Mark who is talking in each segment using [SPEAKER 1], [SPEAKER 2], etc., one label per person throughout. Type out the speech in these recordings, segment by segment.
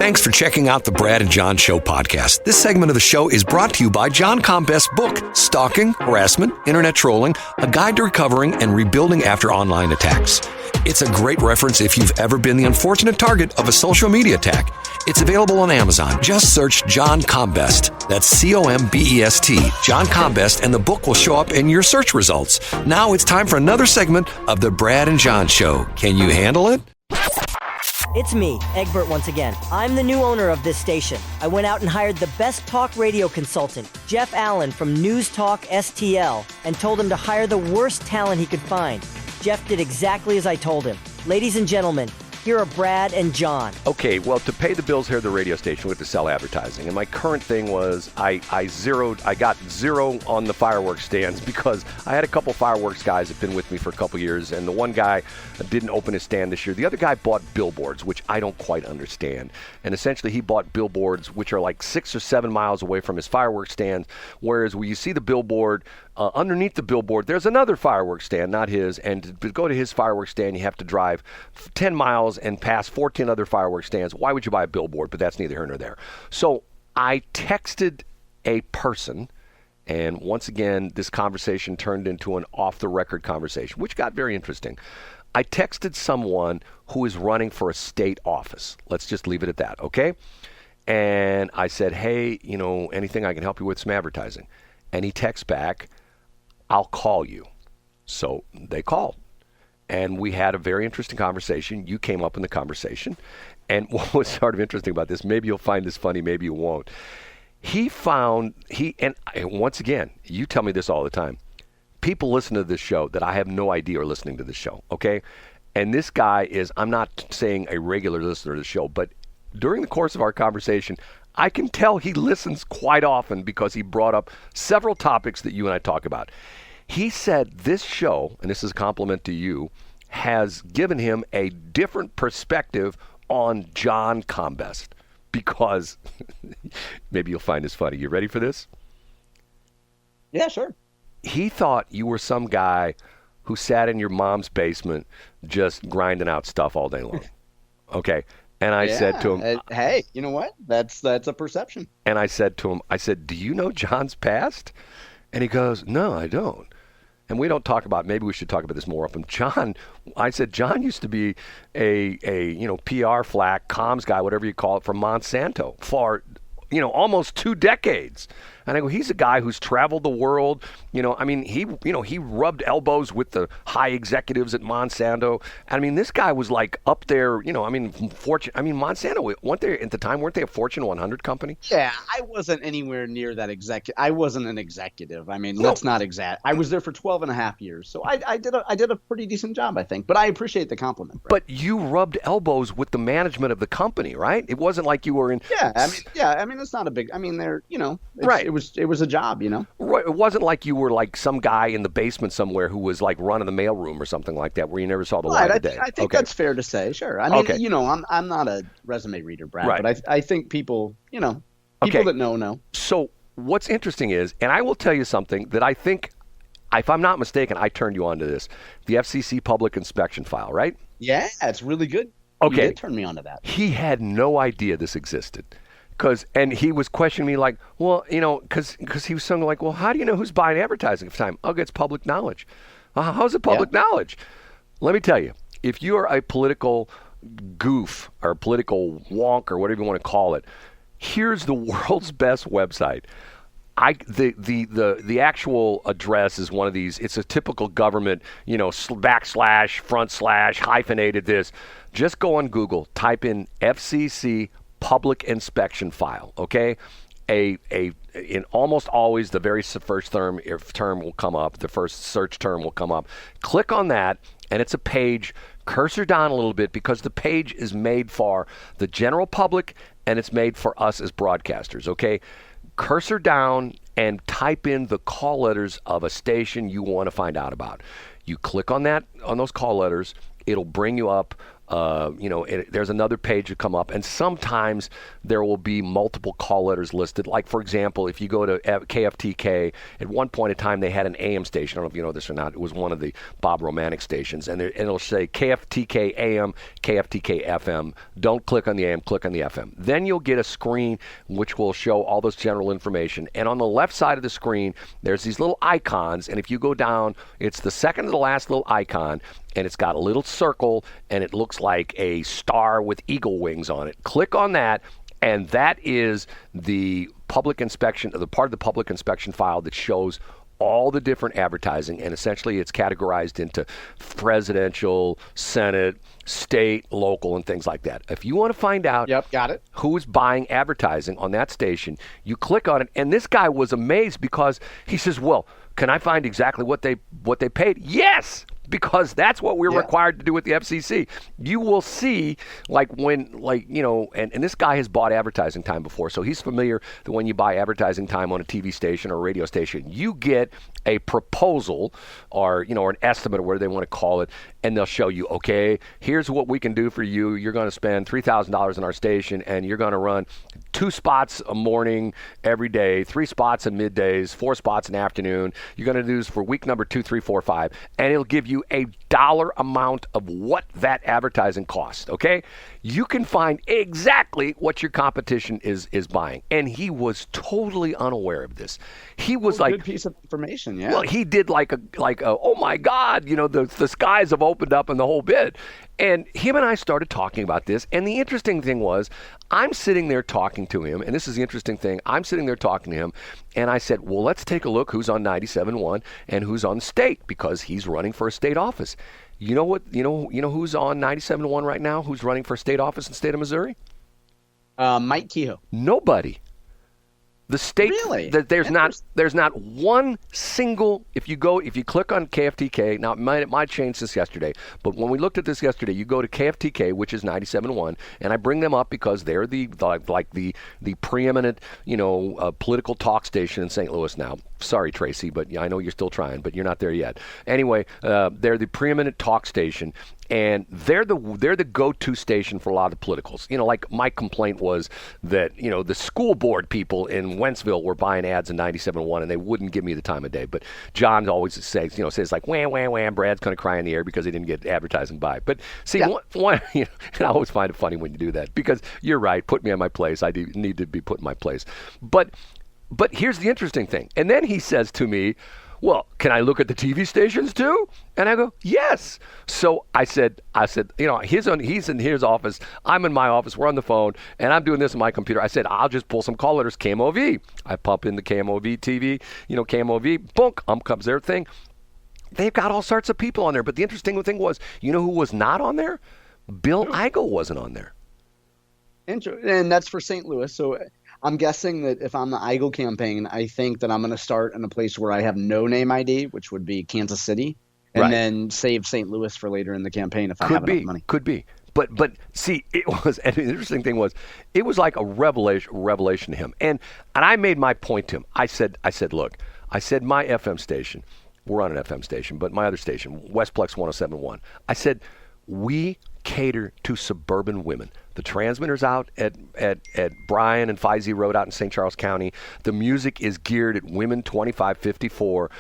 [SPEAKER 1] Thanks for checking out the Brad and John Show podcast. This segment of the show is brought to you by John Combest's book, Stalking, Harassment, Internet Trolling, A Guide to Recovering and Rebuilding After Online Attacks. It's a great reference if you've ever been the unfortunate target of a social media attack. It's available on Amazon. Just search John Combest. That's C-O-M-B-E-S-T, John Combest, and the book will show up in your search results. Now it's time for another segment of the Brad and John Show. Can you handle it?
[SPEAKER 2] It's me, Egbert, once again. I'm the new owner of this station. I went out and hired the best talk radio consultant, Jeff Allen from News Talk STL, and told him to hire the worst talent he could find. Jeff did exactly as I told him. Ladies and gentlemen, here are Brad and John.
[SPEAKER 3] Okay, well, to pay the bills here at the radio station, we have to sell advertising. And my current thing was I got zero on the fireworks stands because I had a couple fireworks guys that have been with me for a couple years, and the one guy didn't open his stand this year. The other guy bought billboards, which I don't quite understand. And essentially, he bought billboards, which are like 6 or 7 miles away from his fireworks stand, whereas when you see the billboard, underneath the billboard, there's another fireworks stand, not his, and to go to his fireworks stand, you have to drive 10 miles and pass 14 other fireworks stands. Why would you buy a billboard? But that's neither here nor there. So I texted a person, and once again, this conversation turned into an off-the-record conversation, which got very interesting. I texted someone who is running for a state office. Let's just leave it at that, okay? And I said, hey, anything I can help you with, some advertising. And he texts back, I'll call you. So they called. And we had a very interesting conversation. You came up in the conversation. And what was sort of interesting about this, maybe you'll find this funny, maybe you won't. And once again, you tell me this all the time. People listen to this show that I have no idea are listening to this show, okay? And this guy is, I'm not saying a regular listener to the show, but during the course of our conversation, I can tell he listens quite often because he brought up several topics that you and I talk about. He said this show, and this is a compliment to you, has given him a different perspective on John Combest because maybe you'll find this funny. You ready for this?
[SPEAKER 4] Yeah, sure.
[SPEAKER 3] He thought you were some guy who sat in your mom's basement just grinding out stuff all day long. Okay. And I said to him,
[SPEAKER 4] hey, you know what? That's a perception.
[SPEAKER 3] And I said to him, do you know John's past? And he goes, no, I don't. And we don't talk about, maybe we should talk about this more often. I said, John used to be a PR flack, comms guy, whatever you call it, from Monsanto for, almost 2 decades. And I go, he's a guy who's traveled the world. He rubbed elbows with the high executives at Monsanto. This guy was like up there, Monsanto, weren't they a Fortune 100 company?
[SPEAKER 4] Yeah, I wasn't anywhere near that executive. I wasn't an executive. Let's not exact. I was there for 12 and a half years. So I did a pretty decent job, I think. But I appreciate the compliment. Brett.
[SPEAKER 3] But you rubbed elbows with the management of the company, right? It wasn't like you were in.
[SPEAKER 4] Yeah, it's not a big, right. It was a job,
[SPEAKER 3] Right. It wasn't like you were like some guy in the basement somewhere who was like running the mailroom or something like that, where you never saw the light of day.
[SPEAKER 4] I think that's fair to say. Sure. I'm not a resume reader, Brad,
[SPEAKER 3] right.
[SPEAKER 4] But I think people that know.
[SPEAKER 3] So what's interesting is, and I will tell you something that I think, if I'm not mistaken, I turned you on to this, the FCC public inspection file, right?
[SPEAKER 4] Yeah, it's really good.
[SPEAKER 3] Okay.
[SPEAKER 4] You did turn me on to that.
[SPEAKER 3] He had no idea this existed. And he was questioning me like, well, because he was saying like, well, how do you know who's buying advertising at the time? Oh, it's public knowledge. How's it public knowledge? Let me tell you, if you are a political goof or a political wonk or whatever you want to call it, here's the world's best website. The actual address is one of these. It's a typical government, backslash, front slash, hyphenated this. Just go on Google, type in FCC public inspection file, okay? In almost always the very first term will come up, the first search term will come up. Click on that, and it's a page. Cursor down a little bit because the page is made for the general public and it's made for us as broadcasters, okay? Cursor down and type in the call letters of a station you want to find out about. You click on those call letters, it'll bring you up There's another page to come up, and sometimes there will be multiple call letters listed. Like, for example, if you go to KFTK, at one point in time they had an AM station. I don't know if you know this or not. It was one of the Bob Romantic stations, and it'll say KFTK AM, KFTK FM. Don't click on the AM, click on the FM. Then you'll get a screen which will show all this general information, and on the left side of the screen, there's these little icons, and if you go down, it's the second to the last little icon, and it's got a little circle, and it looks like a star with eagle wings on it. Click on that, and that is the public inspection, the part of the public inspection file that shows all the different advertising, and essentially it's categorized into presidential, Senate, state, local, and things like that. If you want to find out
[SPEAKER 4] got it.
[SPEAKER 3] who's buying advertising on that station, you click on it, and this guy was amazed because he says, well, can I find exactly what they paid? Yes! Because that's what we're required to do with the FCC. You will see, and this guy has bought advertising time before, so he's familiar that when you buy advertising time on a TV station or a radio station, you get a proposal or an estimate or whatever they want to call it, and they'll show you, okay, here's what we can do for you. You're going to spend $3,000 in our station, and you're going to run 2 spots a morning every day, 3 spots in middays, 4 spots in afternoon. You're going to do this for week number 2, 3, 4, 5, and it'll give you a dollar amount of what that advertising costs, okay? You can find exactly what your competition is buying. And he was totally unaware of this. He was like,
[SPEAKER 4] good piece of information, yeah.
[SPEAKER 3] Well, he did like a oh my God, the skies have opened up and the whole bit. And him and I started talking about this. And the interesting thing was, I'm sitting there talking to him, and this is the interesting thing. I'm sitting there talking to him, and I said, well, let's take a look who's on 97.1 and who's on state, because he's running for a state office. You know what? You know who's on 97.1 right now? Who's running for state office in the state of Missouri?
[SPEAKER 4] Mike Kehoe.
[SPEAKER 3] Nobody. The state,
[SPEAKER 4] really?
[SPEAKER 3] There's not one single, if you click on KFTK, now it might change this yesterday, but when we looked at this yesterday, you go to KFTK, which is 97.1, and I bring them up because they're the preeminent, political talk station in St. Louis now. Sorry, Tracy, but I know you're still trying, but you're not there yet. Anyway, they're the preeminent talk station, and they're the go-to station for a lot of politicals. Like my complaint was that, the school board people in Wentzville were buying ads in 97.1 and they wouldn't give me the time of day. But John always says like, wham, wham, wham, Brad's going to cry in the air because he didn't get advertising by. But see, and I always find it funny when you do that, because you're right, put me on my place. I do need to be put in my place. But here's the interesting thing. And then he says to me, well, can I look at the TV stations too? And I go, yes. So I said, he's in his office, I'm in my office, we're on the phone, and I'm doing this on my computer. I said, I'll just pull some call letters, KMOV. I pump in the KMOV TV, KMOV, boom, comes their thing. They've got all sorts of people on there. But the interesting thing was, who was not on there? Bill Eigel wasn't on there.
[SPEAKER 4] And that's for St. Louis. So I'm guessing that if I'm the Eigel campaign, I think that I'm going to start in a place where I have no name ID, which would be Kansas City, and then save St. Louis for later in the campaign if I have enough money.
[SPEAKER 3] Could be. But see, it was, and the interesting thing was, it was like a revelation to him. And I made my point to him. I said, look, my FM station, we're on an FM station, but my other station, Westplex 107.1, I said, we cater to suburban women. The transmitter's out at Bryan and 5Z Road out in St. Charles County. The music is geared at women 25-54,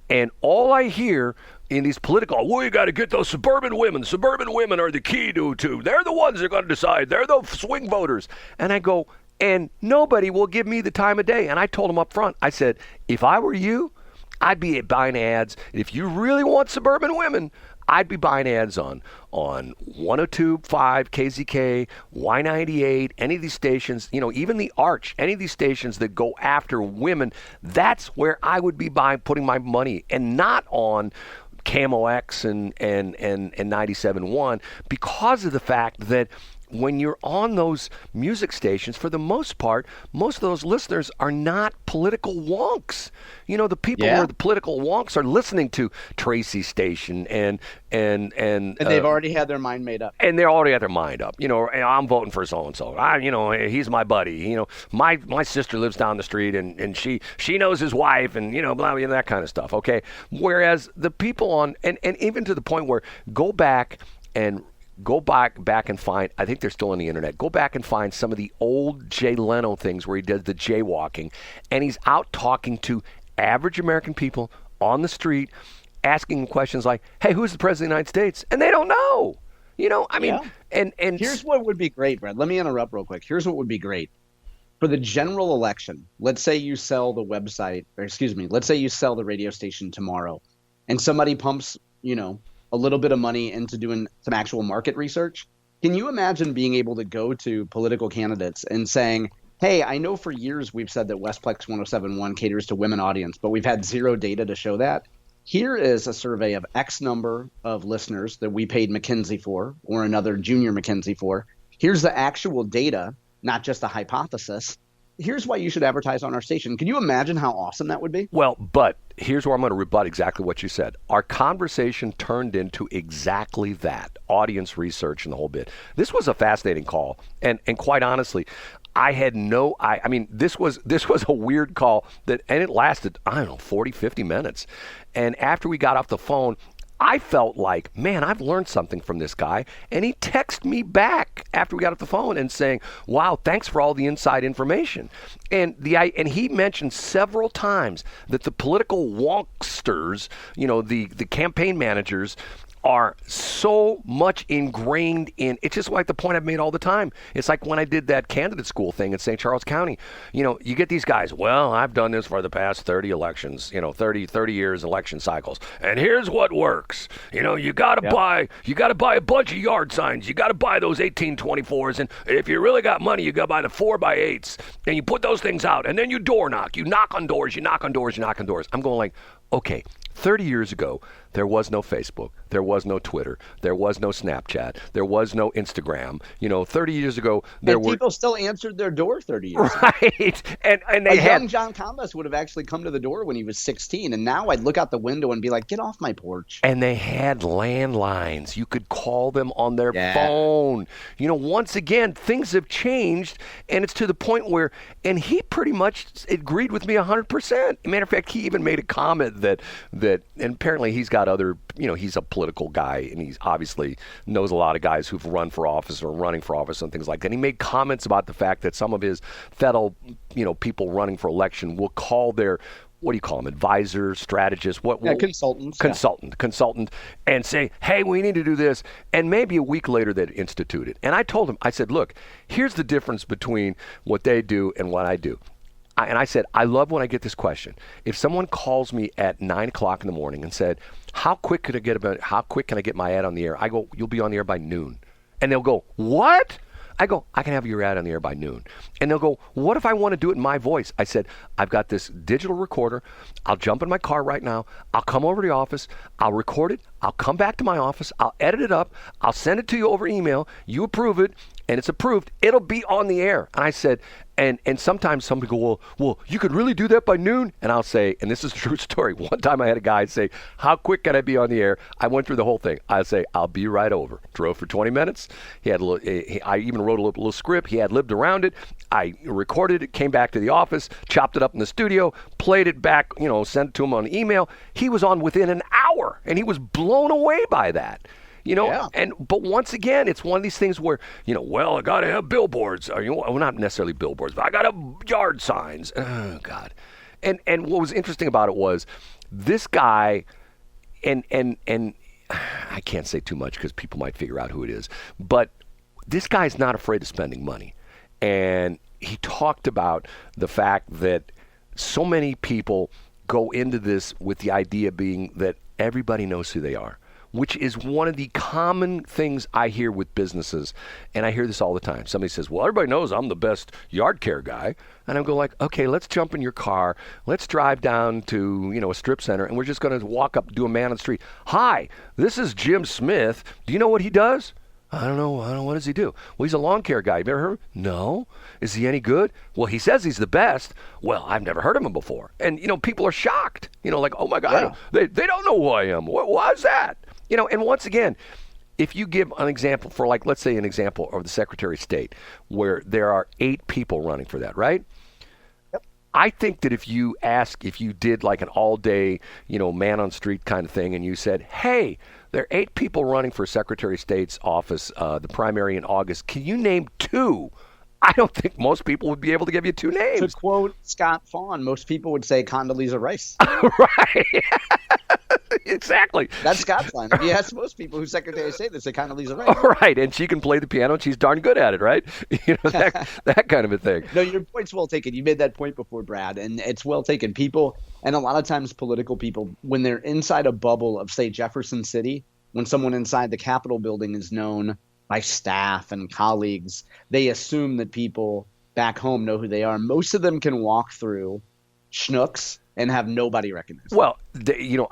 [SPEAKER 3] and all I hear in these political, well, you got to get those suburban women. Suburban women are the key to they're the ones that are going to decide. They're the swing voters. And I go, and nobody will give me the time of day. And I told them up front, I said, if I were you, I'd be buying ads. If you really want suburban women, I'd be buying ads on 102.5, KZK, Y98, any of these stations, even the Arch, any of these stations that go after women. That's where I would be putting my money, and not on Camo X and 97.1, because of the fact that when you're on those music stations, for the most part, most of those listeners are not political wonks. The people who are the political wonks are listening to Tracy's station and
[SPEAKER 4] they've already had their mind made up.
[SPEAKER 3] And they already had their mind up. I'm voting for so and so. He's my buddy. My sister lives down the street and she knows his wife and blah, blah, that kind of stuff. Okay. Whereas the people on and even to the point where go back and Go back and find, I think they're still on the internet, go back and find some of the old Jay Leno things where he does the jaywalking, and he's out talking to average American people on the street, asking them questions like, hey, who's the president of the United States? And they don't know. And
[SPEAKER 4] here's what would be great, Brad. Let me interrupt real quick. Here's what would be great. For the general election, let's say you sell the website, let's say you sell the radio station tomorrow, and somebody pumps, a little bit of money into doing some actual market research. Can you imagine being able to go to political candidates and saying, hey, I know for years we've said that Westplex 1071 caters to women audience, but we've had zero data to show that. Here is a survey of X number of listeners that we paid McKinsey for, or another junior McKinsey for. Here's the actual data, not just a hypothesis. Here's why you should advertise on our station. Can you imagine how awesome that would be?
[SPEAKER 3] Well, but here's where I'm going to rebut exactly what you said. Our conversation turned into exactly that, audience research and the whole bit. This was a fascinating call, and quite honestly, I had I mean, this was a weird call and it lasted, 40, 50 minutes. And after we got off the phone, I felt like, man, I've learned something from this guy. And he texted me back after we got off the phone and saying, wow, thanks for all the inside information. And he mentioned several times that the political wonksters, the campaign managers, are so much ingrained in, it's just like the point I've made all the time. It's like when I did that candidate school thing in St. Charles County. You get these guys, well, I've done this for the past 30 elections, 30 years election cycles. And here's what works. You got to buy a bunch of yard signs. You got to buy those 1824s. And if you really got money, you got to buy the 4x8s. And you put those things out. And then you door knock. You knock on doors. You knock on doors. You knock on doors. I'm going like, okay, 30 years ago, there was no Facebook, there was no Twitter, there was no Snapchat, there was no Instagram. 30 years ago,
[SPEAKER 4] people still answered their door 30 years ago.
[SPEAKER 3] Right. And they
[SPEAKER 4] young John Combes would have actually come to the door when he was 16, and now I'd look out the window and be like, get off my porch.
[SPEAKER 3] And they had landlines. You could call them on their phone. Once again, things have changed, and it's to the point where, and he pretty much agreed with me 100%. Matter of fact, he even made a comment that and apparently he's got other, he's a political guy, and he's obviously knows a lot of guys who've run for office or running for office and things like that. And he made comments about the fact that some of his fellow, people running for election will call their, what do you call them, advisors, strategists, consultant, and say, hey, we need to do this. And maybe a week later they'd institute it. And I told him, I said, look, here's the difference between what they do and what I do. And I said, I love when I get this question. If someone calls me at 9 o'clock in the morning and said, how quick can I get my ad on the air? I go, you'll be on the air by noon. And they'll go, what? I go, I can have your ad on the air by noon. And they'll go, what if I want to do it in my voice? I said, I've got this digital recorder. I'll jump in my car right now. I'll come over to the office. I'll record it. I'll come back to my office. I'll edit it up. I'll send it to you over email. You approve it, and it's approved. It'll be on the air. And I said, and sometimes somebody go, well, you could really do that by noon? And I'll say, and this is a true story. One time I had a guy say, how quick can I be on the air? I went through the whole thing. I'd say, I'll be right over. Drove for 20 minutes. I even wrote a little script. He had lived around it. I recorded it, came back to the office, chopped it up in the studio, played it back, sent it to him on email. He was on within an hour, and he was blown away by that. But once again, it's one of these things where, well, I got to have billboards. Well, not necessarily billboards, but I got to have yard signs. Oh, God. And what was interesting about it was this guy, and I can't say too much because people might figure out who it is, but this guy's not afraid of spending money. And he talked about the fact that so many people go into this with the idea being that everybody knows who they are, which is one of the common things I hear with businesses. And I hear this all the time. Somebody says, well, everybody knows I'm the best yard care guy. And I'm going like, okay, let's jump in your car. Let's drive down to, a strip center, and we're just going to walk up, do a man on the street. Hi, this is Jim Smith. Do you know what he does? I don't know. What does he do? Well, he's a lawn care guy. You ever heard of him? No. Is he any good? Well, he says he's the best. Well, I've never heard of him before. And, people are shocked. Like, oh, my God, they don't know who I am. Why is that? And once again, if you give an example for, like, let's say an example of the Secretary of State where there are 8 people running for that, right?
[SPEAKER 4] Yep.
[SPEAKER 3] I think that if you did like an all-day, man on street kind of thing, and you said, hey, there are 8 people running for Secretary of State's office, the primary in August. Can you name 2? I don't think most people would be able to give you 2 names.
[SPEAKER 4] To quote Scott Fawn, most people would say Condoleezza Rice.
[SPEAKER 3] Right. Exactly.
[SPEAKER 4] That's Scott's line. If you ask most people who's Secretary of State, they say Condoleezza Rice.
[SPEAKER 3] Right, and she can play the piano, and she's darn good at it, right? That kind of a thing.
[SPEAKER 4] No, your point's well taken. You made that point before, Brad, and it's well taken. People, and a lot of times political people, when they're inside a bubble of, say, Jefferson City, when someone inside the Capitol building is known by staff and colleagues, they assume that people back home know who they are. Most of them can walk through Schnucks and have nobody recognize them.
[SPEAKER 3] Well,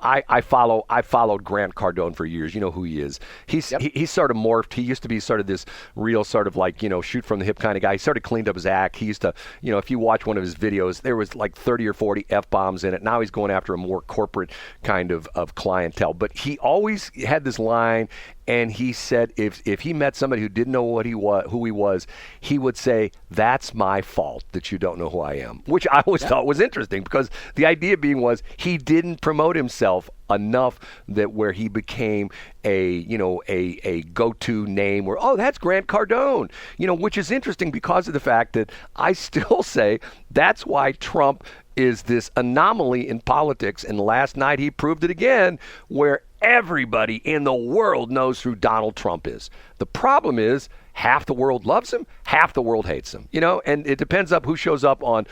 [SPEAKER 3] I followed Grant Cardone for years. You know who he is. He's sort of morphed. He used to be sort of this real sort of like, shoot from the hip kind of guy. He sort of cleaned up his act. He used to, if you watch one of his videos, there was like 30 or 40 F-bombs in it. Now he's going after a more corporate kind of clientele. But he always had this line, and he said if he met somebody who didn't know who he was, he would say, "That's my fault that you don't know who I am," which I always thought was interesting, because the idea being was he didn't promote himself enough that where he became a go-to name where, oh, that's Grant Cardone, which is interesting because of the fact that I still say that's why Trump is this anomaly in politics. And last night he proved it again, where everybody in the world knows who Donald Trump is. The problem is half the world loves him, half the world hates him, and it depends up who shows up on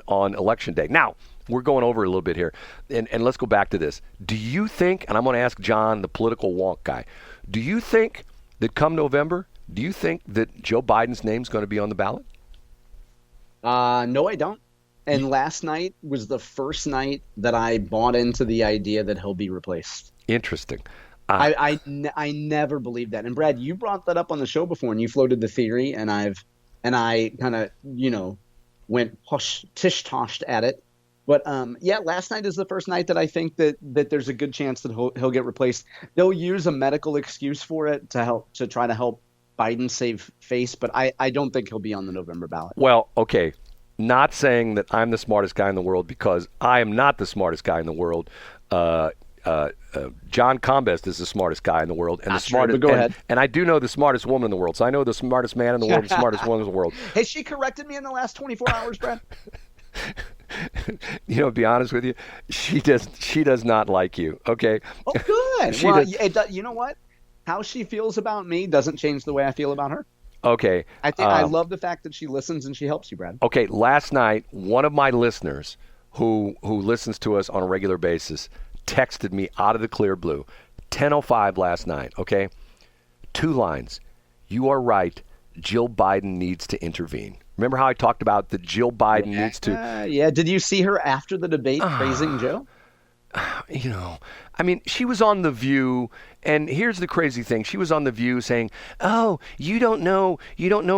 [SPEAKER 3] election day. Now, we're going over a little bit here, and let's go back to this. Do you think, and I'm going to ask John, the political wonk guy, do you think that come November, do you think that Joe Biden's name's going to be on the ballot?
[SPEAKER 4] No, I don't. And last night was the first night that I bought into the idea that he'll be replaced.
[SPEAKER 3] Interesting.
[SPEAKER 4] I never believed that. And Brad, you brought that up on the show before, and you floated the theory, and I kind of went tish-toshed at it. But last night is the first night that I think that there's a good chance that he'll get replaced. They'll use a medical excuse for it to try to help Biden save face, but I don't think he'll be on the November ballot.
[SPEAKER 3] Well, okay. Not saying that I'm the smartest guy in the world, because I am not the smartest guy in the world. John Combest is the smartest guy in the world, and
[SPEAKER 4] go ahead.
[SPEAKER 3] And I do know the smartest woman in the world. So I know the smartest man in the world, the smartest woman in the world.
[SPEAKER 4] Has she corrected me in the last 24 hours, Brad?
[SPEAKER 3] To be honest with you, she does not like you. Okay.
[SPEAKER 4] Oh, good. You know what? How she feels about me doesn't change the way I feel about her.
[SPEAKER 3] Okay.
[SPEAKER 4] I love the fact that she listens and she helps you, Brad.
[SPEAKER 3] Okay. Last night, one of my listeners who listens to us on a regular basis texted me out of the clear blue, 10:05 last night. Okay. 2 lines. You are right. Jill Biden needs to intervene. Remember how I talked about that Jill Biden needs to...
[SPEAKER 4] Yeah. Did you see her after the debate praising Joe?
[SPEAKER 3] She was on The View, and here's the crazy thing. She was on The View saying, oh, you don't know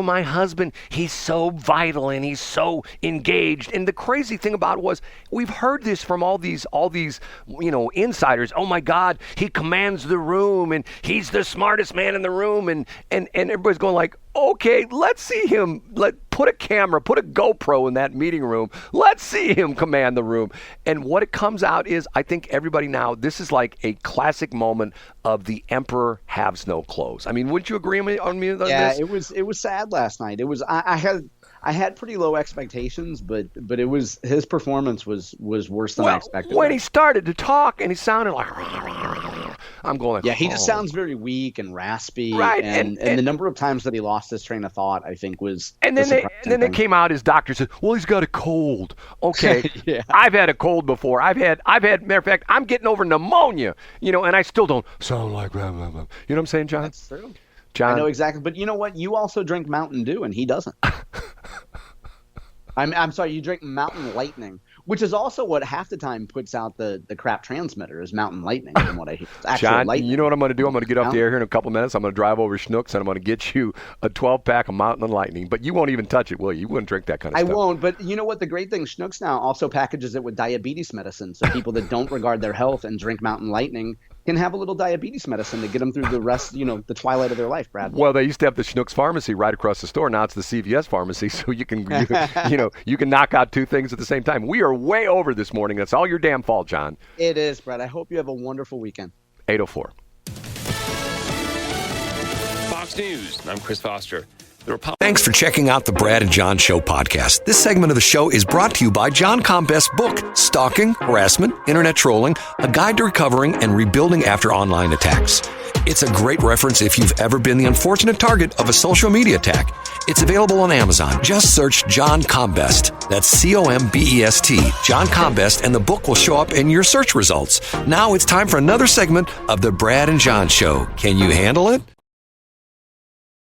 [SPEAKER 3] my husband. He's so vital and he's so engaged. And the crazy thing about it was, we've heard this from all these insiders. Oh my God, he commands the room and he's the smartest man in the room. And everybody's going like, okay, let's see him. Put a camera, put a GoPro in that meeting room. Let's see him command the room. And what it comes out is, I think everybody now, this is like a classic moment of the emperor has no clothes. I mean, wouldn't you agree on me on this?
[SPEAKER 4] Yeah, it was sad last night. It was I had pretty low expectations, but his performance was worse than I expected.
[SPEAKER 3] When he started to talk and he sounded like, I'm going.
[SPEAKER 4] Yeah, he just sounds very weak and raspy. Right, and the number of times that he lost his train of thought, I think, was. And then
[SPEAKER 3] they came out. His doctor said, "Well, he's got a cold." Okay, yeah. I've had a cold before. I've had. Matter of fact, I'm getting over pneumonia. And I still don't sound like blah blah blah. You know what I'm saying, John?
[SPEAKER 4] That's true.
[SPEAKER 3] John,
[SPEAKER 4] I know exactly. But you know what? You also drink Mountain Dew, and he doesn't. I'm sorry, you drink Mountain Lightning, which is also what half the time puts out the crap transmitter is Mountain Lightning, from what I hear. It's
[SPEAKER 3] John,
[SPEAKER 4] lightning.
[SPEAKER 3] You know what I'm going to do? I'm going to get off the air here in a couple of minutes. I'm going to drive over Schnucks, and I'm going to get you a 12-pack of Mountain Lightning. But you won't even touch it, will you? You wouldn't drink that kind of stuff.
[SPEAKER 4] I won't, but you know what? The great thing, Schnucks now also packages it with diabetes medicine, so people that don't regard their health and drink Mountain Lightning can have a little diabetes medicine to get them through the rest, the twilight of their life, Brad.
[SPEAKER 3] Well, they used to have the Schnucks Pharmacy right across the store. Now it's the CVS Pharmacy, so you can knock out two things at the same time. We are way over this morning. That's all your damn fault, John.
[SPEAKER 4] It is, Brad. I hope you have a wonderful weekend.
[SPEAKER 3] 8:04.
[SPEAKER 5] Fox News. I'm Chris Foster.
[SPEAKER 1] Thanks for checking out the Brad and John Show podcast. This segment of the show is brought to you by John Best's book, Stalking, Harassment, Internet Trolling, A Guide to Recovering and Rebuilding After Online Attacks. It's a great reference if you've ever been the unfortunate target of a social media attack. It's available on Amazon. Just search John Best. That's Combest, John Best, and the book will show up in your search results. Now it's time for another segment of the Brad and John Show. Can you handle it?